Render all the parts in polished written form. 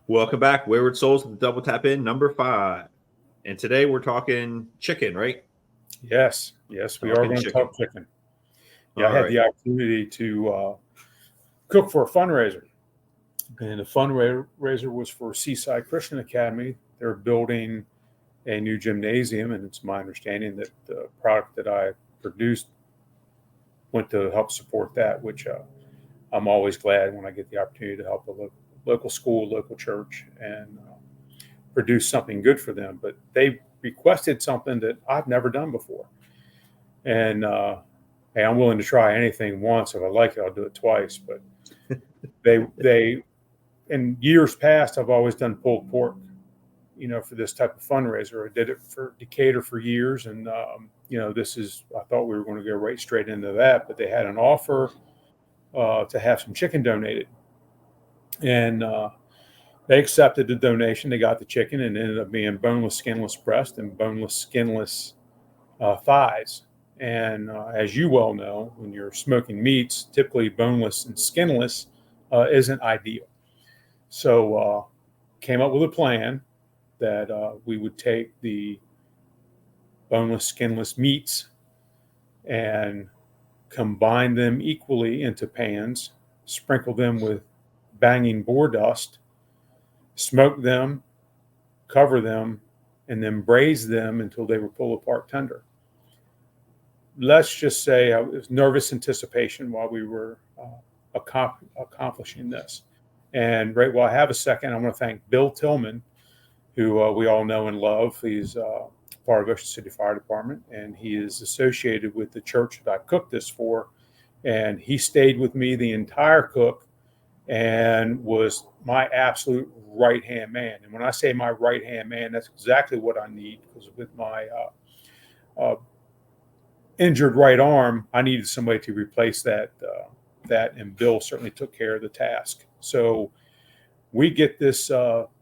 Welcome back, Wayward Souls, with the Double Tap In number 5. And today we're talking chicken, right? Yes, we are Talking going to chicken. talk chicken. Yeah, All I had right. the opportunity to cook for a fundraiser, and the fundraiser was for Seaside Christian Academy. They're building a new gymnasium, and it's my understanding that the product that I produced went to help support that, which I'm always glad when I get the opportunity to help a local school, local church, and produce something good for them. But they requested something that I've never done before. And hey, I'm willing to try anything once. If I like it, I'll do it twice. But they in years past, I've always done pulled pork, for this type of fundraiser. I did it for Decatur for years, and this is. I thought we were going to go right straight into that, but they had an offer to have some chicken donated, and they accepted the donation. They got the chicken, and it ended up being boneless, skinless breast and boneless, skinless thighs. And as you well know, when you're smoking meats, typically boneless and skinless isn't ideal. So came up with a plan that we would take the boneless, skinless meats and combine them equally into pans, sprinkle them with banging boar dust, smoke them, cover them, and then braise them until they were pull-apart tender. Let's just say I was nervous anticipation while we were accomplishing this. And right while I have a second, I want to thank Bill Tillman, who we all know and love. He's part of Ocean City Fire Department, and he is associated with the church that I cooked this for. And he stayed with me the entire cook and was my absolute right-hand man. And when I say my right-hand man, that's exactly what I need, because with my injured right arm, I needed somebody to replace that, and Bill certainly took care of the task. So we get this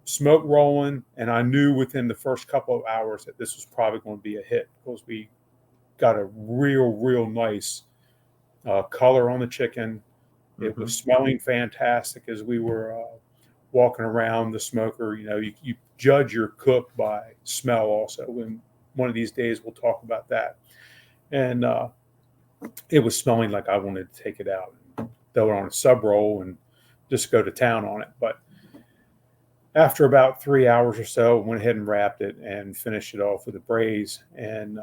smoke rolling, and I knew within the first couple of hours that this was probably going to be a hit, because we got a real nice color on the chicken. It was smelling fantastic as we were walking around the smoker. You judge your cook by smell also. And one of these days we'll talk about that. And it was smelling like I wanted to take it out and throw it on a sub roll and just go to town on it. But after about 3 hours or so, went ahead and wrapped it and finished it off with a braise. And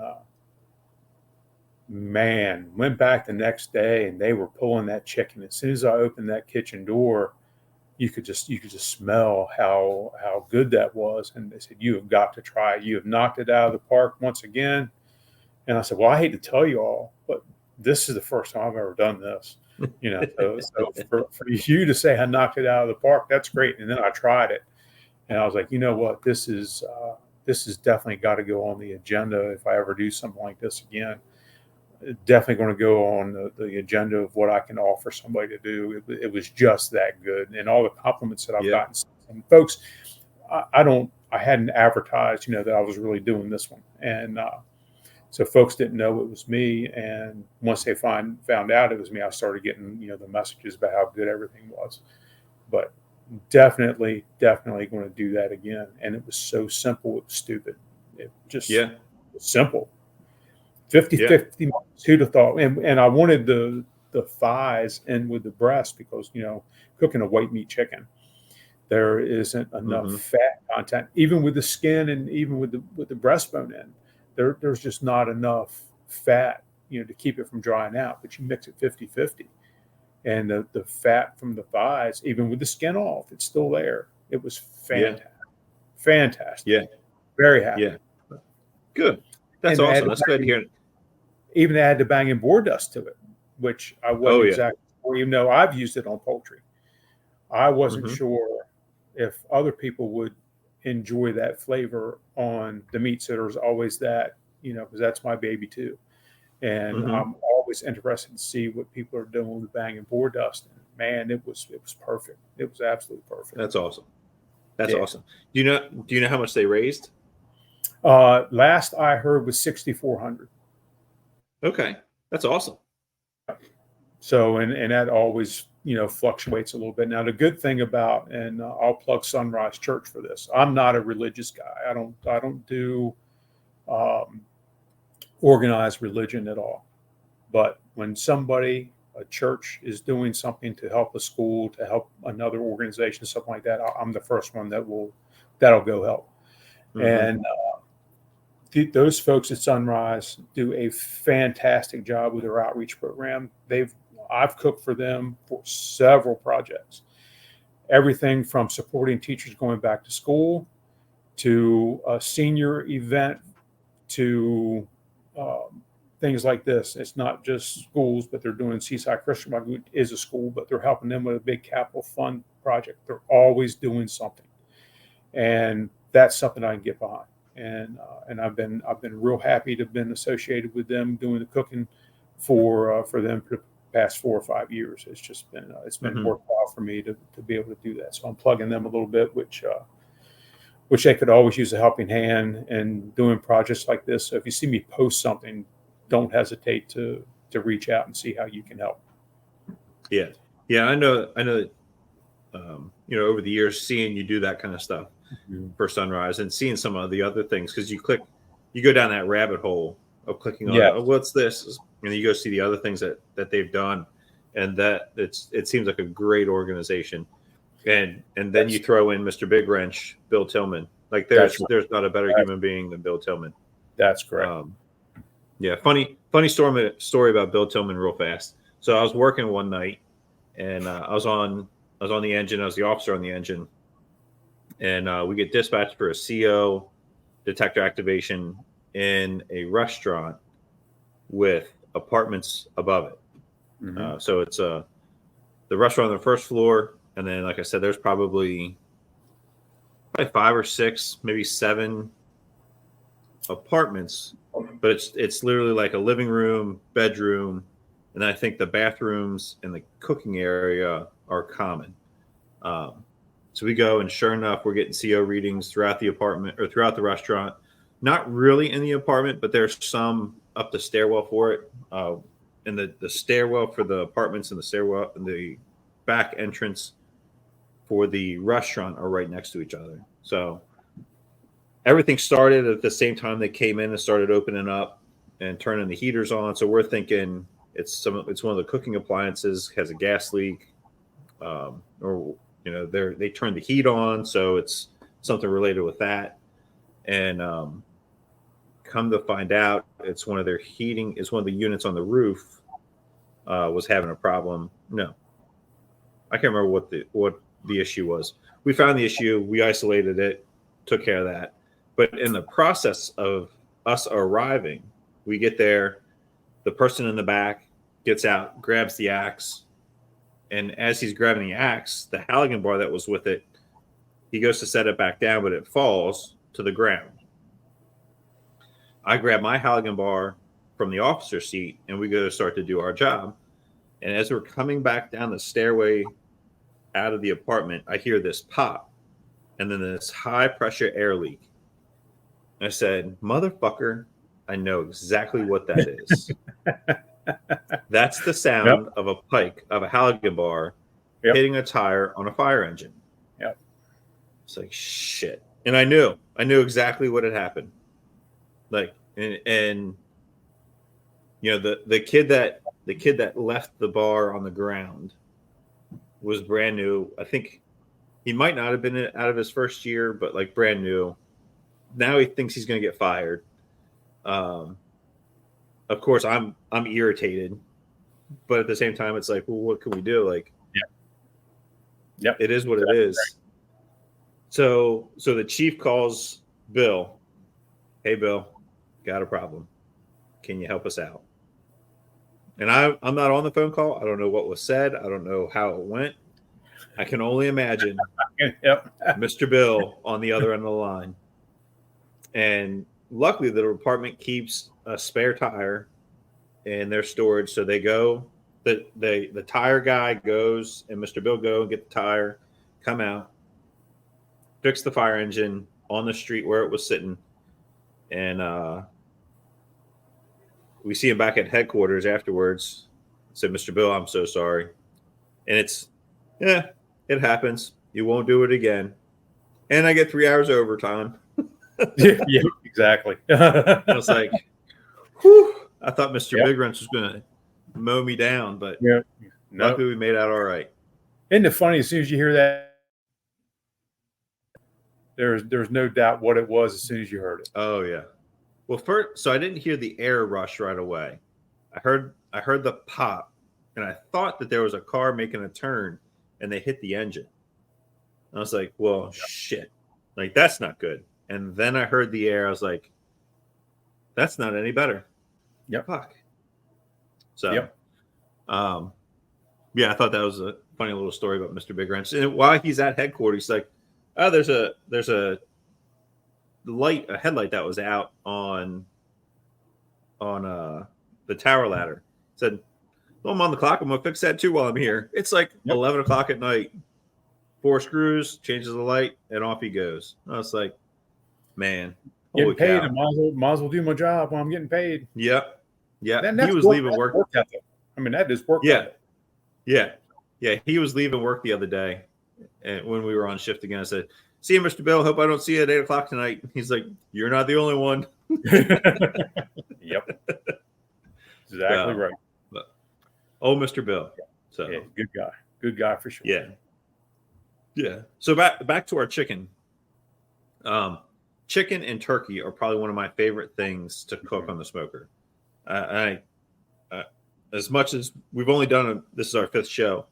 went back the next day, and they were pulling that chicken. As soon as I opened that kitchen door, you could just smell how good that was. And they said, "You have got to try it. You have knocked it out of the park once again." And I said, "Well, I hate to tell you all, but this is the first time I've ever done this." So for you to say I knocked it out of the park, that's great. And then I tried it, and I was like, you know what, this is definitely got to go on the agenda if I ever do something like this again. Definitely going to go on the agenda of what I can offer somebody to do. It was just that good, and all the compliments that I've gotten. And folks, I hadn't advertised, that I was really doing this one, and so folks didn't know it was me. And once they found out it was me, I started getting the messages about how good everything was. But definitely going to do that again. And it was so simple, it was stupid. It just was simple. 50-50, who'd have thought? And I wanted the thighs in with the breast, because cooking a white meat chicken, there isn't enough fat content, even with the skin and even with the breastbone in. There's just not enough fat, to keep it from drying out. But you mix it 50-50, and the fat from the thighs, even with the skin off, it's still there. It was fantastic. Yeah, very happy. Yeah, good. That's awesome. That's good to hear. Even add the banging boar dust to it, which I wasn't exactly sure, even though I've used it on poultry. I wasn't sure if other people would enjoy that flavor on the meat. So there's always that, because that's my baby too. And I'm always interested to see what people are doing with banging boar dust. And man, it was perfect. It was absolutely perfect. That's awesome. That's awesome. Do you know how much they raised? Last I heard was $6,400. Okay, that's awesome. So and that always fluctuates a little bit. Now, the good thing about, and I'll plug Sunrise Church for this. I'm not a religious guy. I don't do organized religion at all. But when a church is doing something to help a school, to help another organization, something like that, I'm the first one that'll go help. Mm-hmm. And those folks at Sunrise do a fantastic job with their outreach program. I've cooked for them for several projects, everything from supporting teachers going back to school to a senior event to things like this. It's not just schools, but they're doing Seaside Christian Bible is a school, but they're helping them with a big capital fund project. They're always doing something, and that's something I can get behind. And I've been real happy to have been associated with them doing the cooking for them for the past 4 or 5 years. It's just been mm-hmm. worthwhile for me to be able to do that. So I'm plugging them a little bit, which they could always use a helping hand and doing projects like this. So if you see me post something, don't hesitate to reach out and see how you can help. Yeah. I know. Over the years, seeing you do that kind of stuff mm-hmm. for Sunrise and seeing some of the other things, because you go down that rabbit hole of clicking on, oh, what's this? And you go see the other things that they've done, and that it seems like a great organization. And then you throw in Mr. Big Wrench, Bill Tillman. Like there's not a better human being than Bill Tillman. That's correct. Funny story about Bill Tillman real fast. So I was working one night, and I was on the engine. I was the officer on the engine, and we get dispatched for a CO detector activation in a restaurant with apartments above it. Mm-hmm. So it's the restaurant on the first floor, and then, like I said, there's probably 5 or 6, maybe 7 apartments, but it's literally like a living room, bedroom, and I think the bathrooms and the cooking area are common. So we go, and sure enough, we're getting CO readings throughout the apartment or throughout the restaurant. Not really in the apartment, but there's some up the stairwell for it. And the stairwell for the apartments and the stairwell and the back entrance for the restaurant are right next to each other. So everything started at the same time they came in and started opening up and turning the heaters on. So we're thinking it's one of the cooking appliances has a gas leak, or they turned the heat on, so it's something related with that. And come to find out, it's one of their heating. It's one of the units on the roof was having a problem. No, I can't remember what the issue was. We found the issue. We isolated it, took care of that. But in the process of us arriving, we get there. The person in the back gets out, grabs the axe, and as he's grabbing the axe, the Halligan bar that was with it, he goes to set it back down, but it falls to the ground. I grab my Halligan bar from the officer's seat, and we go to start to do our job. And as we're coming back down the stairway out of the apartment, I hear this pop, and then this high-pressure air leak. And I said, motherfucker, I know exactly what that is. That's the sound of a pike, of a Halligan bar hitting a tire on a fire engine. Yep. It's like, shit. And I knew exactly what had happened. Like, and the kid that left the bar on the ground was brand new. I think he might not have been out of his first year, but like brand new. Now he thinks he's going to get fired. Of course, I'm irritated, but at the same time, it's like, well, what can we do? Like, it is what it is. Right. So the chief calls Bill. Hey, Bill, got a problem. Can you help us out? And I'm not on the phone call. I don't know what was said. I don't know how it went. I can only imagine Mr. Bill on the other end of the line. And luckily, the department keeps a spare tire in their storage. So they go, the tire guy goes, and Mr. Bill go and get the tire, come out, fix the fire engine on the street where it was sitting. And we see him back at headquarters afterwards. Said, Mr. Bill, I'm so sorry. And it happens. You won't do it again. And I get 3 hours overtime. Yeah, exactly. I was like, whew. I thought Mr. Yep. Big Wrench was going to mow me down, but Yeah. No. luckily we made out all right. Isn't it funny? As soon as you hear that, there's no doubt what it was as soon as you heard it. Oh yeah. Well, first, so I didn't hear the air rush right away. I heard the pop, and I thought that there was a car making a turn, and they hit the engine. I was like, well, shit. Like, that's not good. And then I heard the air. I was like, that's not any better. Yep. Fuck. So, Yep. Yeah, I thought that was a funny little story about Mr. Big Wrench. And while he's at headquarters, he's like, oh, there's a headlight that was out on the tower ladder. Said, well, I'm on the clock. I'm gonna fix that too while I'm here. It's like 11 o'clock at night. 4 screws, changes the light, and off he goes. I was like, man, getting paid. I might as well do my job while I'm getting paid. Yep. Yeah. He was leaving work. I mean, that is work. Yeah. Yeah. Yeah. He was leaving work the other day, and when we were on shift again, I said, see you, Mr. Bill. Hope I don't see you at 8 o'clock tonight. He's like, you're not the only one. Yep. Exactly right. But, Mr. Bill. So yeah, good guy. Good guy for sure. Yeah. Yeah. So back to our chicken. Chicken and turkey are probably one of my favorite things to cook on the smoker. As much as we've only done this is our 5th show,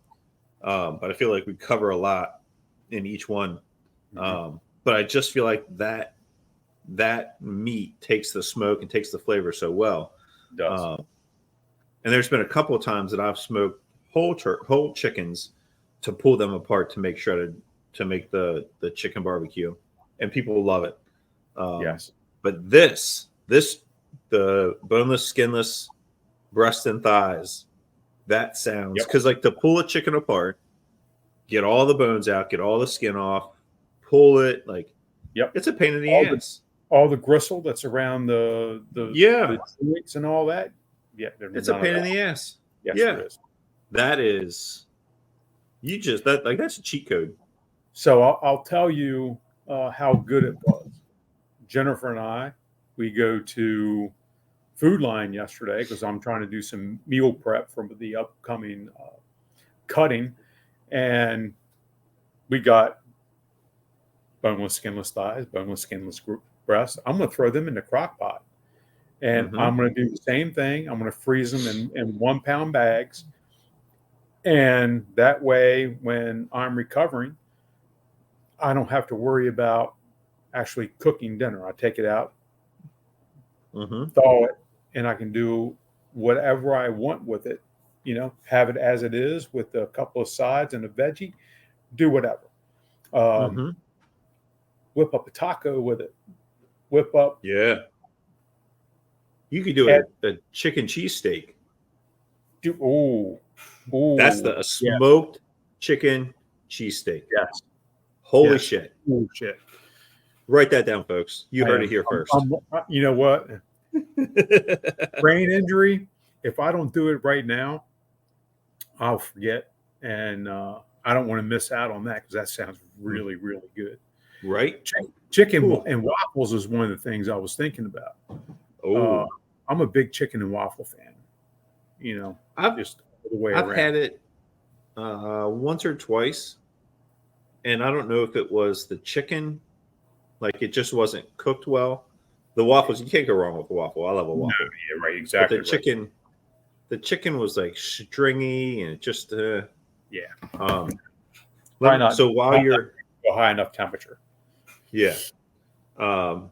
but I feel like we cover a lot in each one. But I just feel like that meat takes the smoke and takes the flavor so well. It does. And there's been a couple of times that I've smoked whole chickens to pull them apart to make shredded to make the chicken barbecue, and people love it. Yes. But the boneless, skinless breast and thighs, that sounds because like to pull a chicken apart, get all the bones out, get all the skin off, pull it, like it's a pain in the ass. All the gristle that's around the joints and all that. Yeah, it's a pain in the ass. Yes, yeah, it is. That is. That's a cheat code. So I'll tell you how good it was. Jennifer and I, we go to Food Line yesterday because I'm trying to do some meal prep for the upcoming cutting, and we got boneless, skinless thighs, boneless, skinless breasts. I'm going to throw them in the crock pot, and I'm going to do the same thing. I'm going to freeze them in 1 pound bags. And that way, when I'm recovering, I don't have to worry about actually cooking dinner. I take it out, thaw it, and I can do whatever I want with it. Have it as it is with a couple of sides and a veggie. Do whatever. Whip up a taco with it. Whip up. Yeah. You could do a chicken cheesesteak. Ooh, that's a smoked chicken cheesesteak. Yes. Holy shit. Holy shit. Write that down, folks. You heard it here first. You know what? Brain injury. If I don't do it right now, I'll forget. And I don't want to miss out on that because that sounds really, really good. Right? Chicken and waffles is one of the things I was thinking about. I'm a big chicken and waffle fan. I've had it once or twice, and I don't know if it was the chicken, like it just wasn't cooked well. The waffles, you can't go wrong with a waffle. I love a waffle. No, yeah, right, exactly. But the chicken was like stringy and it just so while you're a high enough temperature, while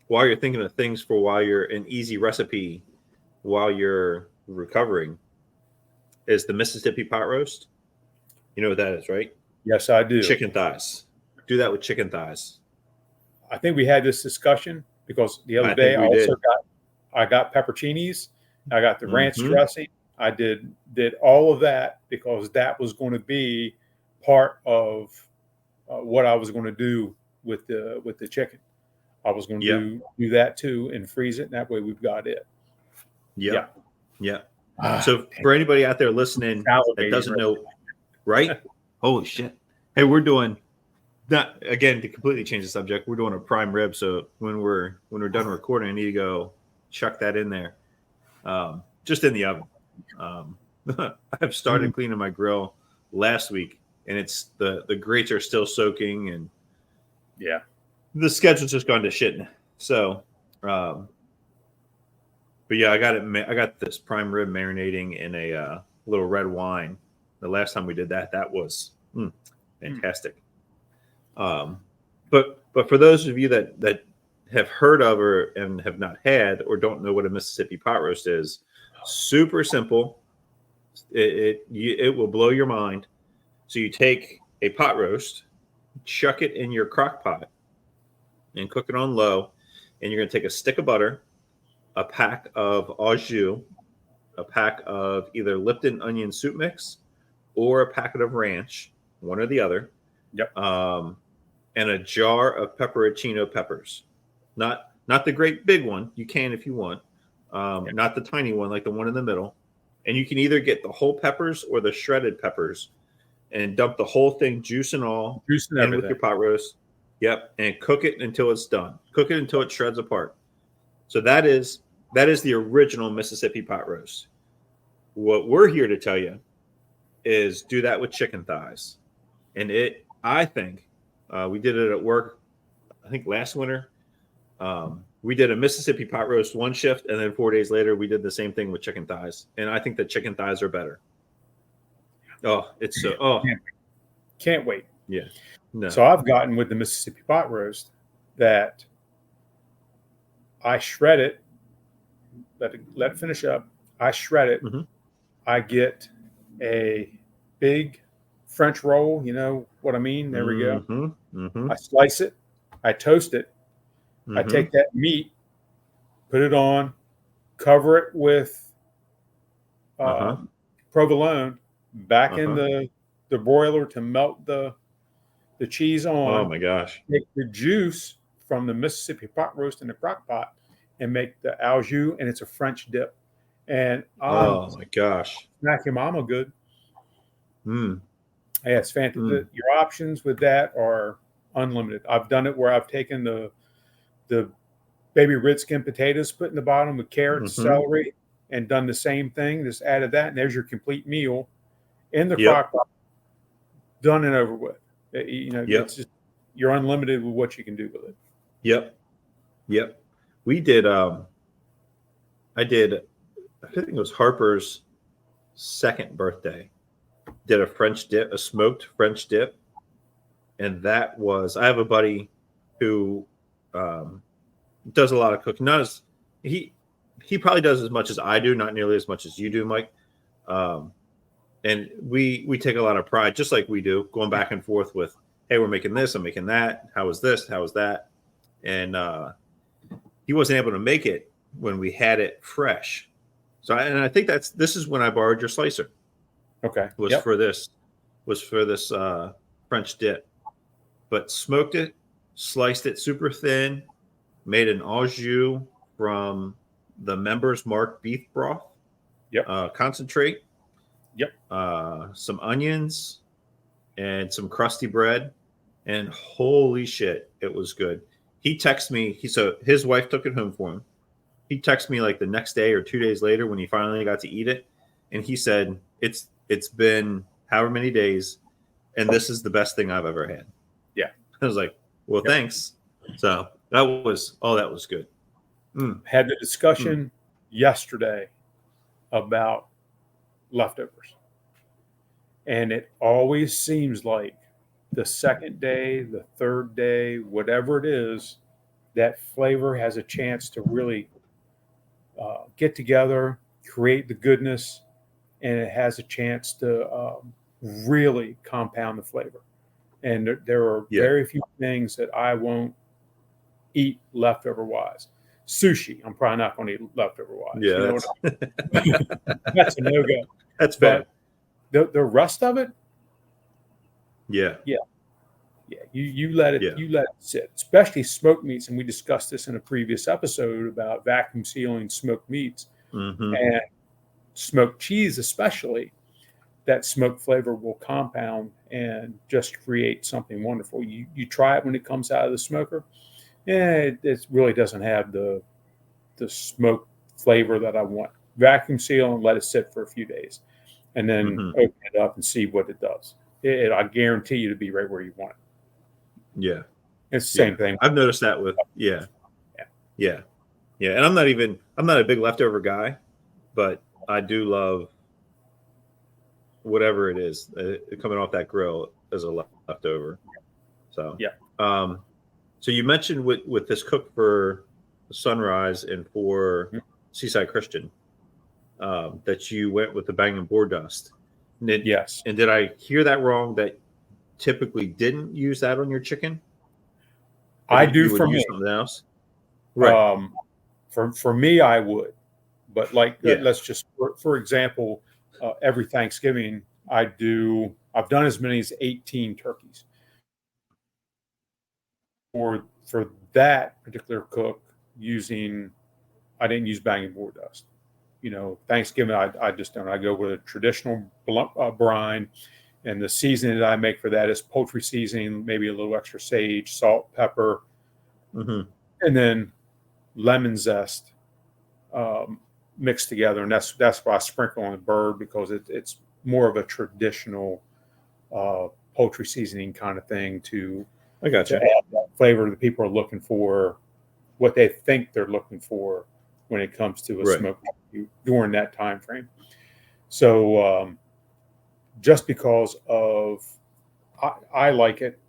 you're thinking of things for while you're an easy recipe while you're recovering is the Mississippi pot roast. You know what that is, right? Yes, I do. Chicken thighs. Do that with chicken thighs. I think we had this discussion because the other day I got pepperoncinis. I got the ranch dressing. I did all of that because that was going to be part of what I was going to do with the chicken. I was going to do that too and freeze it. And that way we've got it. Yeah. So for anybody out there listening that doesn't know, right? Holy shit. Hey, we're doing not again to completely change the subject. We're doing a prime rib. So when we're done recording, I need to go chuck that in there. Just in the oven. I've started cleaning my grill last week, and it's the grates are still soaking, and yeah, the schedule's just gone to shit. So, but yeah, I got this prime rib marinating in a little red wine. The last time we did that was fantastic. But for those of you that have heard of and have not had or don't know what a Mississippi pot roast is, super simple. It will blow your mind. So you take a pot roast, chuck it in your crock pot, and cook it on low. And you're going to take a stick of butter, a pack of au jus, a pack of either Lipton onion soup mix, or a packet of ranch, one or the other. Yep. And a jar of pepperoncino peppers, not the great big one. You can if you want, not the tiny one like the one in the middle. And you can either get the whole peppers or the shredded peppers, and dump the whole thing, juice and all, in with your pot roast. Yep, and cook it until it's done. Cook it until it shreds apart. So that is the original Mississippi pot roast. What we're here to tell you is do that with chicken thighs, and I think we did it at work. I think last winter. We did a Mississippi pot roast one shift, and then 4 days later, we did the same thing with chicken thighs. And I think the chicken thighs are better. Oh, it's so. Oh, can't wait. Yeah. No. So I've gotten with the Mississippi pot roast that I shred it, let it finish up. I shred it. Mm-hmm. I get a big French roll. You know what I mean? There we go. Mm-hmm. Mm-hmm. I slice it. I toast it. I take that meat, put it on, cover it with provolone, back in the broiler to melt the cheese on. Oh my gosh! Take the juice from the Mississippi pot roast in the crock pot and make the au jus, and it's a French dip. And oh my gosh, smack your mama good. Yeah, it's fantastic. Your options with that are unlimited. I've done it where I've taken the baby red skin potatoes, put in the bottom with carrots, celery, and done the same thing. Just added that, and there's your complete meal in the crock pot, done and over with. It's just you're unlimited with what you can do with it. Yep. We did. I think it was Harper's second birthday. Did a French dip, a smoked French dip, and that was. I have a buddy who. Does a lot of cooking. Not as he probably does as much as I do, not nearly as much as you do, Mike. And we take a lot of pride, just like we do, going back and forth with, hey, we're making this, I'm making that. How was this? How was that? And he wasn't able to make it when we had it fresh. So I think this is when I borrowed your slicer. Okay. Was for this French dip, but smoked it, sliced it super thin. Made an au jus from the Members Mark beef broth. Concentrate. Some onions and some crusty bread. And holy shit, it was good. He texted me. His wife took it home for him. He texted me like the next day or 2 days later when he finally got to eat it. And he said, it's been however many days, and this is the best thing I've ever had. Yeah. I was like, well, thanks. So that was good. Had the discussion yesterday about leftovers. And it always seems like the second day, the third day, whatever it is, that flavor has a chance to really get together, create the goodness, and it has a chance to really compound the flavor. And there are very few things that I won't eat leftover wise. Sushi, I'm probably not going to eat leftover wise. Yeah, that's a no go. That's bad. The rest of it, yeah. You let it sit, especially smoked meats, and we discussed this in a previous episode about vacuum sealing smoked meats. And smoked cheese, especially, that smoke flavor will compound and just create something wonderful. You try it when it comes out of the smoker, and it really doesn't have the smoke flavor that I want. Vacuum seal and let it sit for a few days, and then open it up and see what it does. I guarantee you to be right where you want it. Yeah. It's the same thing. I've noticed that with yeah. And I'm not a big leftover guy, but I do love whatever it is coming off that grill as a leftover. So so you mentioned with this cook for Sunrise and for Seaside Christian that you went with the banging board dust. Yes. And did I hear that wrong? That typically didn't use that on your chicken? I do for me. Something else, right? For me, I would, but let's just for example, every Thanksgiving I've done as many as 18 turkeys. For that particular cook, I didn't use banging board dust. Thanksgiving I just don't. I go with a traditional brine. And the seasoning that I make for that is poultry seasoning, maybe a little extra sage, salt, pepper, and then lemon zest mixed together. And that's why I sprinkle on the bird, because it's more of a traditional poultry seasoning kind of thing to add that flavor that people are looking for, what they think they're looking for when it comes to a smoke during that time frame. So just because of I like it.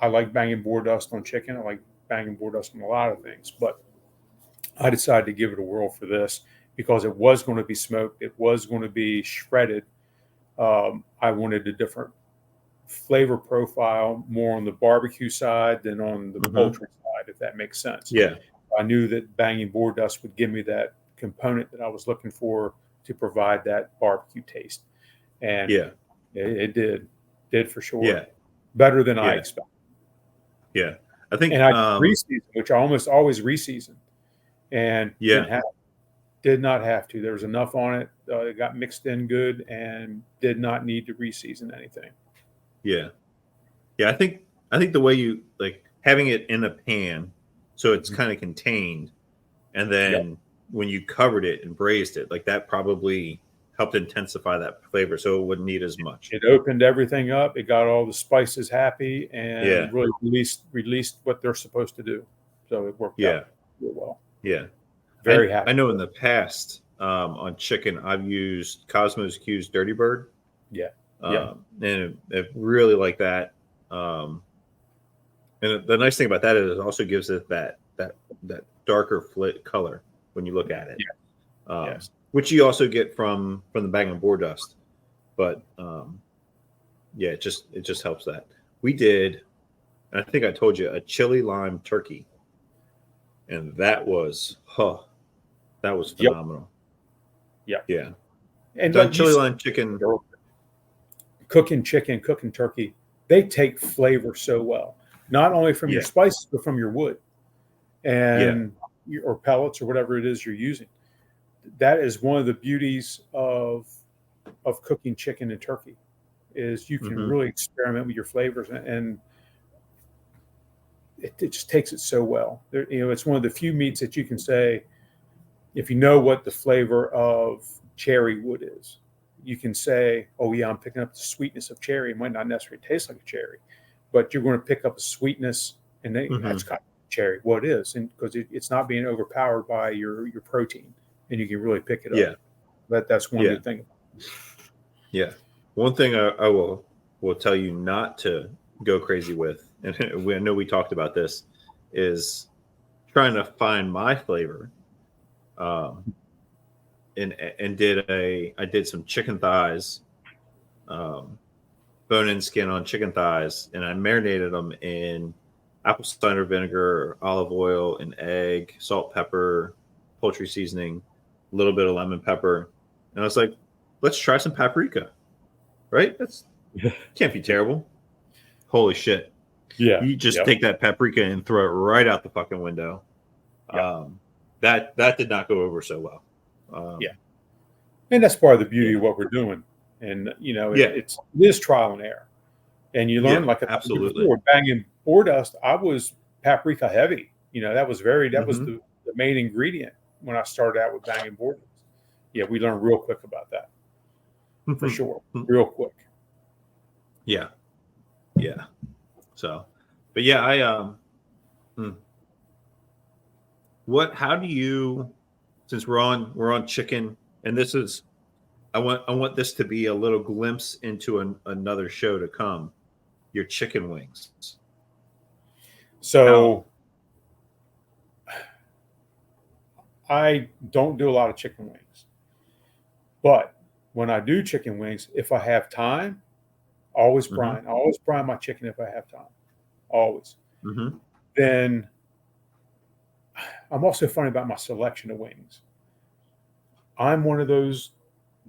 I like banging board dust on chicken. I like banging board dust on a lot of things, but I decided to give it a whirl for this because it was going to be smoked. It was going to be shredded. I wanted a different flavor profile, more on the barbecue side than on the poultry side, if that makes sense. Yeah. I knew that banging board dust would give me that component that I was looking for to provide that barbecue taste. And it did for sure. Yeah. Better than I expected. Yeah. I think, and I reseasoned, which I almost always reseason, and did not have to. There was enough on it. It got mixed in good and did not need to reseason anything. Yeah. I think the way you like having it in a pan, so it's kind of contained, and then when you covered it and braised it, like that probably helped intensify that flavor, so it wouldn't need as much. It opened everything up. It got all the spices happy and really released what they're supposed to do. So it worked out real well. Yeah. Very happy. I know in the past on chicken, I've used Cosmos Q's Dirty Bird. And it really like that. And the nice thing about that is it also gives it that darker color when you look at it. Which you also get from the banging board dust. But it just helps that. We did, and I think I told you, a chili lime turkey. And that was phenomenal. Yeah. And chili lime chicken. Cooking chicken, cooking turkey, they take flavor so well. Not only from your spices, but from your wood and or pellets or whatever it is you're using. That is one of the beauties of cooking chicken and turkey, is you can really experiment with your flavors, and it just takes it so well. It's one of the few meats that you can say, if you know what the flavor of cherry wood is, you can say, oh yeah, I'm picking up the sweetness of cherry. It might not necessarily taste like a cherry, but you're going to pick up a sweetness, and that's kind of cherry. Well, it is, and because it's not being overpowered by your protein, and you can really pick it up. That's one good thing. Yeah. One thing I will tell you not to go crazy with, and I know we talked about this, is trying to find my flavor. And I did some chicken thighs, bone-in skin on chicken thighs, and I marinated them in apple cider vinegar, olive oil, and egg, salt, pepper, poultry seasoning, a little bit of lemon pepper, and I was like, let's try some paprika, right? That's can't be terrible. Holy shit! Yeah, you just take that paprika and throw it right out the fucking window. That did not go over so well. And that's part of the beauty of what we're doing. And, you know, it is trial and error. And you learn, like I told you before, banging boar dust, I was paprika heavy. You know, that was the main ingredient when I started out with banging boar dust. Yeah, we learned real quick about that. For sure. Real quick. Yeah. Yeah. So, but yeah, how do you, since we're on chicken, and this is, I want this to be a little glimpse into another show to come, your chicken wings. So I don't do a lot of chicken wings, but when I do chicken wings, if I have time, always brine. I always brine my chicken if I have time. Always. Then I'm also funny about my selection of wings. I'm one of those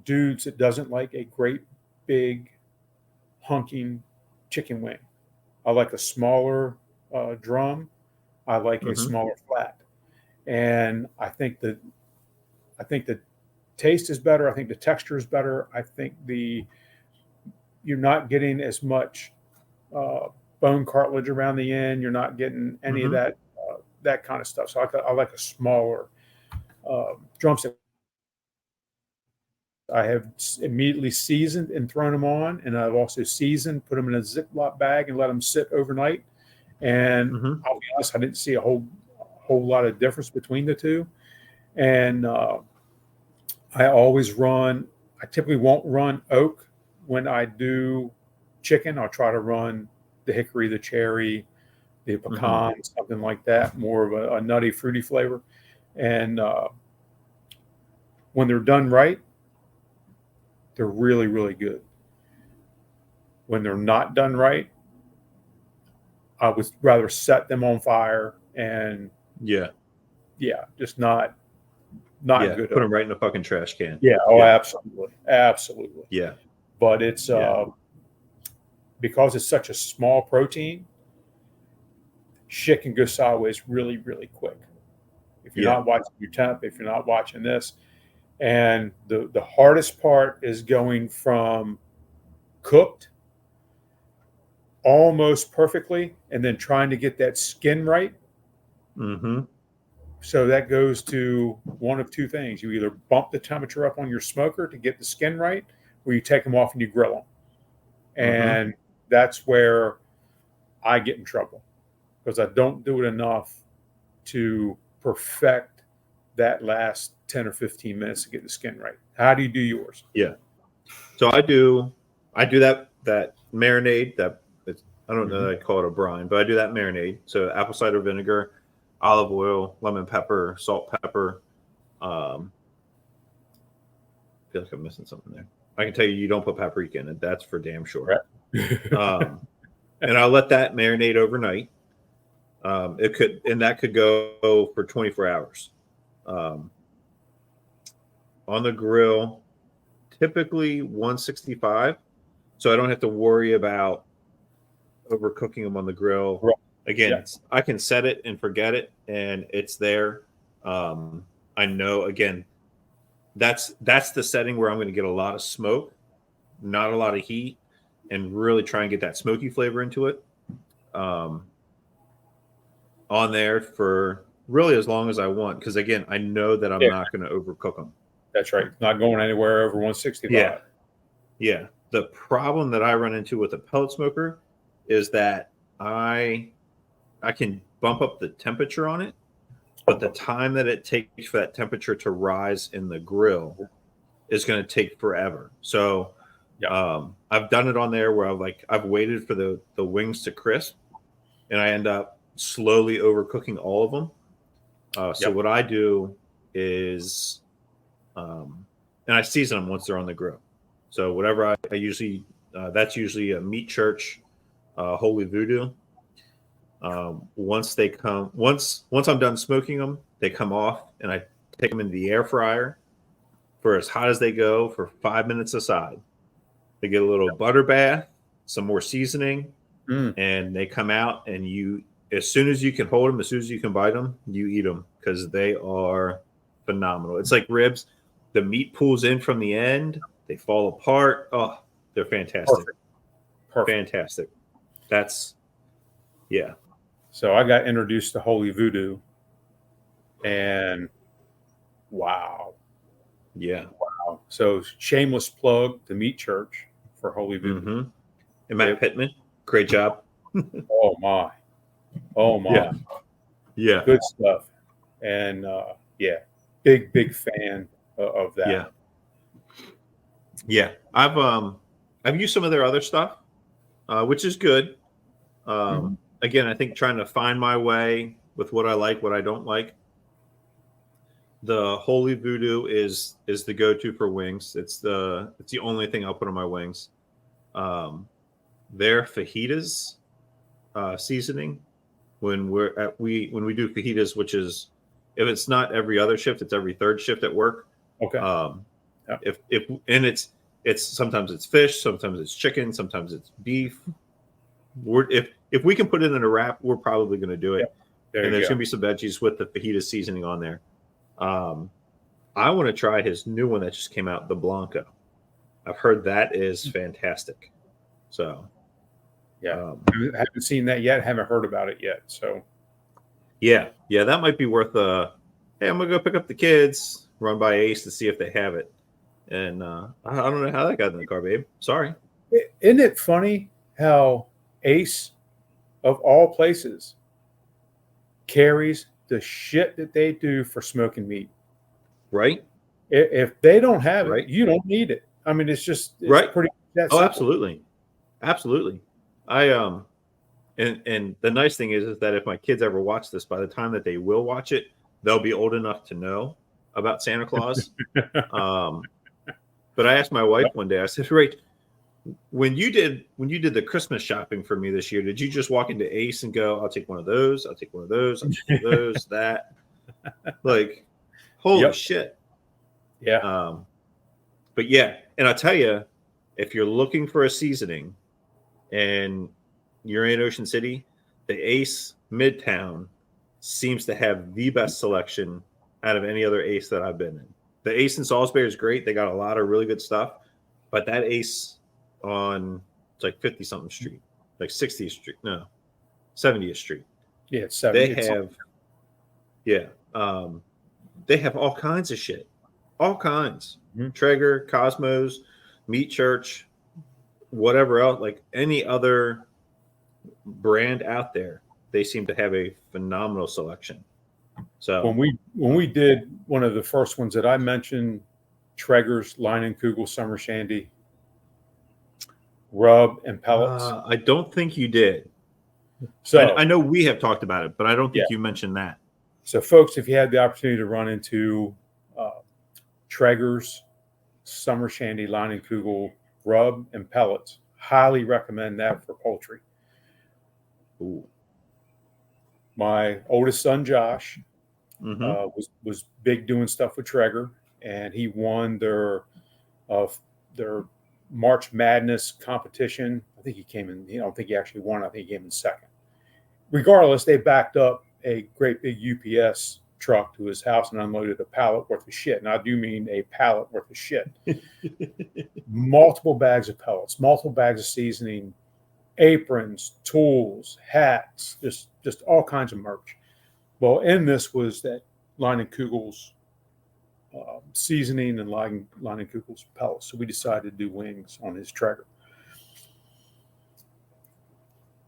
dudes that doesn't like a great big hunking chicken wing. I like a smaller drum. I like a smaller flat. And I think the taste is better. I think the texture is better. I think you're not getting as much bone cartilage around the end. You're not getting any of that kind of stuff. So I like a smaller drumstick. I have immediately seasoned and thrown them on, and I've also seasoned, put them in a Ziploc bag, and let them sit overnight. And I'll be honest, I didn't see a whole lot of difference between the two. And I typically won't run oak when I do chicken. I'll try to run the hickory, the cherry, the pecan, something like that, more of a nutty, fruity flavor. And when they're done right, they're really, really good. When they're not done right, I would rather set them on fire and just not good. Put them right in the fucking trash can. Yeah. Absolutely. Yeah. But it's because it's such a small protein, shit can go sideways really, really quick. If you're not watching your temp, if you're not watching this. And the hardest part is going from cooked almost perfectly and then trying to get that skin right. So that goes to one of two things. You either bump the temperature up on your smoker to get the skin right, or you take them off and you grill them. And that's where I get in trouble because I don't do it enough to perfect that last 10 or 15 minutes to get the skin right. How do you do yours? Yeah. So I do that marinade I don't know that I call it a brine, but I do that marinade. So apple cider vinegar, olive oil, lemon pepper, salt, pepper. I feel like I'm missing something there. I can tell you don't put paprika in it. That's for damn sure. Right. And I'll let that marinate overnight. That could go for 24 hours. On the grill, typically 165, so I don't have to worry about overcooking them on the grill. Right. Again, I can set it and forget it, and it's there. I know, again, that's the setting where I'm going to get a lot of smoke, not a lot of heat, and really try and get that smoky flavor into it. On there for really as long as I want, because again, I know that I'm not going to overcook them. That's right. Not going anywhere over 165. Yeah. The problem that I run into with a pellet smoker is that I can bump up the temperature on it, but the time that it takes for that temperature to rise in the grill is going to take forever. So I've done it on there where I've waited for the wings to crisp, and I end up slowly overcooking all of them. So what I do is, and I season them once they're on the grill. So whatever I usually, that's usually a Meat Church, Holy Voodoo. Once I'm done smoking them, they come off, and I take them into the air fryer for as hot as they go for 5 minutes aside. They get a little butter bath, some more seasoning, and they come out, and as soon as you can hold them, as soon as you can bite them, you eat them because they are phenomenal. It's like ribs. the meat pulls in from the end. They fall apart. Oh, they're fantastic. Perfect. Fantastic. That's, yeah. So I got introduced to Holy Voodoo, and wow. Yeah. Wow. So shameless plug to Meat Church for Holy Voodoo. Mm-hmm. And Matt Pittman, great job. Oh my. Oh my. Yeah. Yeah. Good stuff. And yeah, big fan of that. Yeah. Yeah. I've used some of their other stuff, which is good. Again, I think trying to find my way with what I like, what I don't like. The Holy Voodoo is the go-to for wings. It's the only thing I'll put on my wings. Their fajitas seasoning, when we do fajitas, which is, if it's not every other shift, it's every third shift at work. Okay. Yeah. If and it's sometimes it's fish, sometimes it's chicken, sometimes it's beef. If we can put it in a wrap, we're probably going to do it. Yep. And there's going to be some veggies with the fajita seasoning on there. I want to try his new one that just came out, the Blanco. I've heard that is fantastic. So, yeah, haven't seen that yet. Haven't heard about it yet. So, yeah, that might be worth hey, I'm gonna go pick up the kids, run by Ace to see if they have it. And I don't know how that got in the car, babe. Sorry. Isn't it funny how Ace, of all places, carries the shit that they do for smoking meat? Right. If they don't have it, you don't need it. I mean, it's pretty. Oh, absolutely. I and the nice thing is that if my kids ever watch this, by the time that they will watch it, they'll be old enough to know about Santa Claus. But I asked my wife one day, I said, "Right, when you did the Christmas shopping for me this year, did you just walk into Ace and go, I'll take one of those, I'll take one of those, I'll take one of those, that?" Like, holy shit. Yeah. But yeah, and I'll tell you, if you're looking for a seasoning and you're in Ocean City, the Ace Midtown seems to have the best selection out of any other Ace that I've been in. The Ace in Salisbury is great. They got a lot of really good stuff. But that Ace on, it's like 50-something street, like 60th Street, no, 70th Street. Yeah, it's 70th. They have all kinds of shit. All kinds. Mm-hmm. Traeger, Cosmos, Meat Church, whatever else, like any other brand out there, they seem to have a phenomenal selection. So when we did one of the first ones that I mentioned, Traeger's Leinenkugel Summer Shandy rub and pellets. I don't think you did. So I know we have talked about it, but I don't think you mentioned that. So, folks, if you had the opportunity to run into Traeger's Summer Shandy Leinenkugel rub and pellets, highly recommend that for poultry. Ooh. My oldest son, Josh, was big doing stuff with Traeger, and he won their March Madness competition. I think he came in. I don't think he actually won. I think he came in second. Regardless, they backed up a great big UPS truck to his house and unloaded a pallet worth of shit. And I do mean a pallet worth of shit. Multiple bags of pellets, multiple bags of seasoning, aprons, tools, hats, just all kinds of merch. Well, in this was that Leinenkugel's seasoning and Leinenkugel's pellets. So we decided to do wings on his Traeger.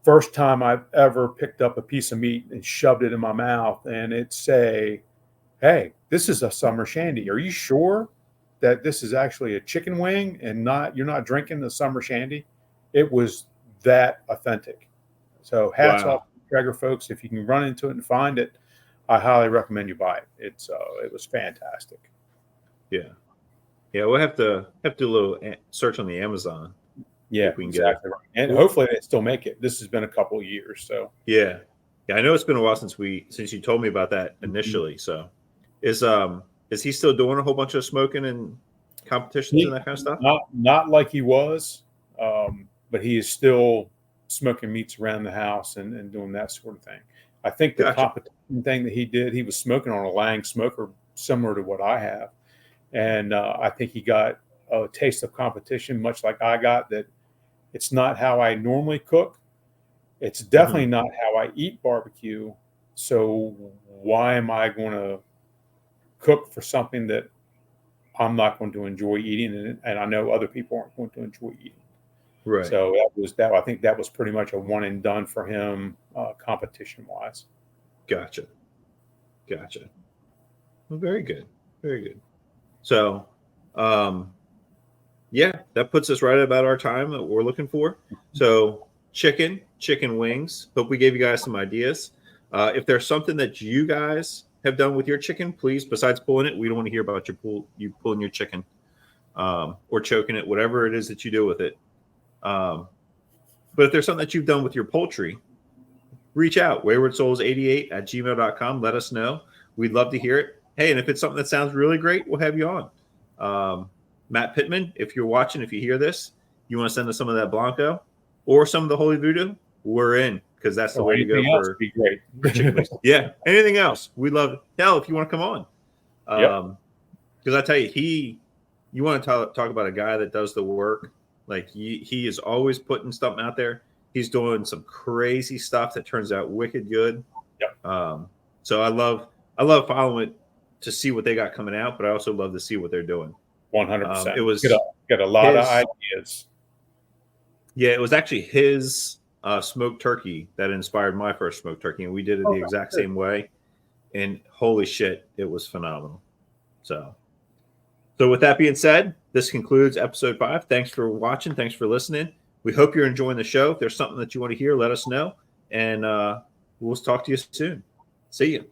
First time I've ever picked up a piece of meat and shoved it in my mouth, and it say, "Hey, this is a summer shandy. Are you sure that this is actually a chicken wing and you're not drinking the summer shandy?" It was that authentic. So hats off to Traeger folks. If you can run into it and find it, I highly recommend you buy it. It was fantastic. Yeah. We'll have to do a little search on the Amazon. Yeah, we can exactly right. And hopefully they still make it. This has been a couple of years. So yeah. I know it's been a while since you told me about that initially. So is he still doing a whole bunch of smoking and competitions and that kind of stuff? Not like he was, but he is still smoking meats around the house and doing that sort of thing. I think the competition thing that he did, he was smoking on a Lang smoker similar to what I have, And I think he got a taste of competition, much like I got, that it's not how I normally cook. It's definitely not how I eat barbecue. So why am I going to cook for something that I'm not going to enjoy eating, and I know other people aren't going to enjoy eating? Right. So that was that. I think that was pretty much a one and done for him, competition wise. Gotcha. Well, very good. Very good. So, yeah, that puts us right about our time that we're looking for. So chicken wings. Hope we gave you guys some ideas. If there's something that you guys have done with your chicken, please, besides pulling it, we don't want to hear about you pulling your chicken or choking it, whatever it is that you do with it. But if there's something that you've done with your poultry, reach out, waywardsouls88@gmail.com. Let us know. We'd love to hear it. Hey, and if it's something that sounds really great, we'll have you on. Matt Pittman, if you're watching, if you hear this, you want to send us some of that Blanco or some of the Holy Voodoo, we're in, because that's the way to go for great. chicken wings. Yeah, anything else, we love it. Hell, if you want to come on. Because I tell you, you want to talk about a guy that does the work. Like he is always putting something out there. He's doing some crazy stuff that turns out wicked good. Yep. So I love following it to see what they got coming out, but I also love to see what they're doing. 100%. It was got a lot of ideas. Yeah, it was actually his smoked turkey that inspired my first smoked turkey, and we did it the exact same way. And holy shit, it was phenomenal. So with that being said, this concludes episode 5. Thanks for watching. Thanks for listening. We hope you're enjoying the show. If there's something that you want to hear, let us know. And we'll talk to you soon. See you.